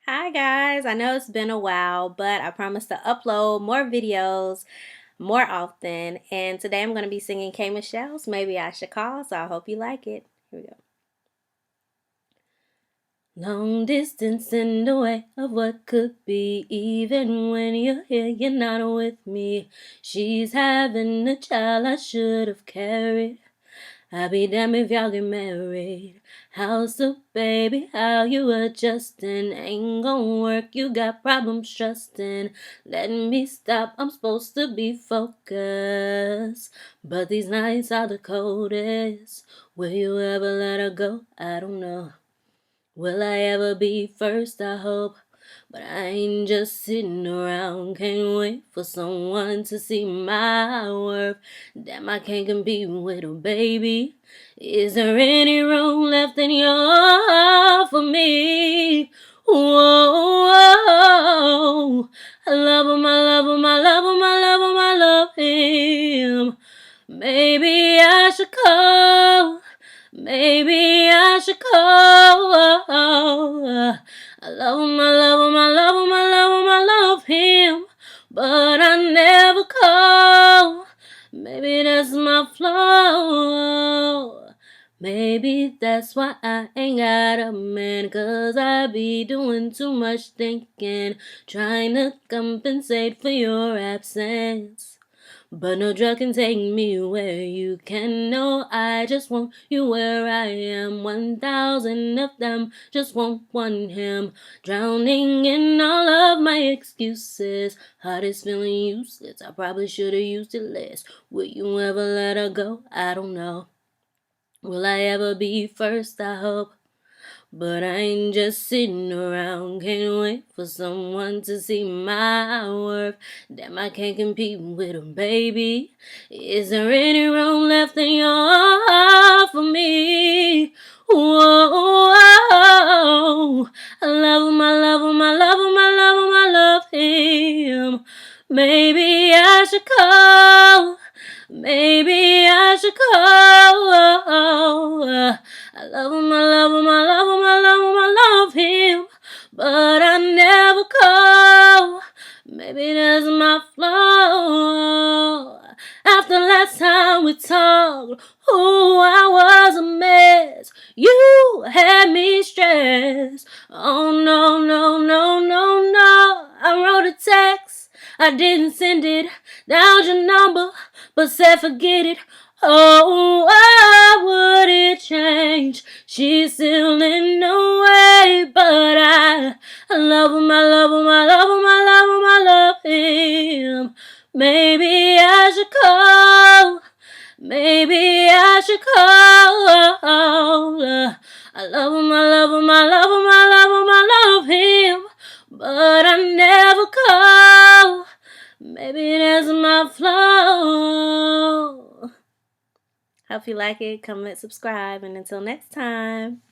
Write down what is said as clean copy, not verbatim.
Hi guys, I know it's been a while, but I promise to upload more videos more often. And today I'm going to be singing K Michelle's Maybe I Should Call, so I hope you like it. Here we go. Long distance in the way of what could be. Even when you're here, you're not with me. She's having a child I should have carried. I'll be damned if y'all get married. How's the baby? How you adjusting? Ain't gon' work, you got problems trusting. Let me stop, I'm supposed to be focused. But these nights are the coldest. Will you ever let her go? I don't know. Will I ever be first? I hope. But I ain't just sitting around, can't wait for someone to see my worth. Damn, I can't compete with a baby. Is there any room left in your heart for me? Whoa, whoa. I love him, I love him, I love him, I love him, I love him. Maybe I should call. Maybe I should call. I love him, I love him, I love him, I love him, I love him. But I never call. Maybe that's my flaw. Maybe that's why I ain't got a man, 'cause I be doing too much thinking, trying to compensate for your absence. But no drug can take me where you can. No, I just want you where I am. 1,000 of them just won't want him. Drowning in all of my excuses. Heart is feeling useless. I probably should have used it less. Will you ever let her go? I don't know. Will I ever be first? I hope. But I ain't just sitting around, can't wait for someone to see my worth. Damn, I can't compete with a baby. Is there any room left in your heart for me? Whoa, whoa. I love him, I love him, I love him, I love him, I love him. Maybe I should call. Maybe I should call. I love him, I love him, I love him, I love him, I love him. But I never call. Maybe that's my flaw. After last time we talked, ooh, I was a mess. You had me stressed. Oh no, no, no, no, no. I wrote a text. I didn't send it. Down your number, but said forget it. Oh, why would it change? She's still in the way, but I love him, I love him, I love him, I love him, I love him. Maybe I should call. Maybe I should call. I love him, I love him, I love him, I love him, I love him. But I never call. Maybe that's my flaw. Hope you like it. Comment, subscribe, and until next time.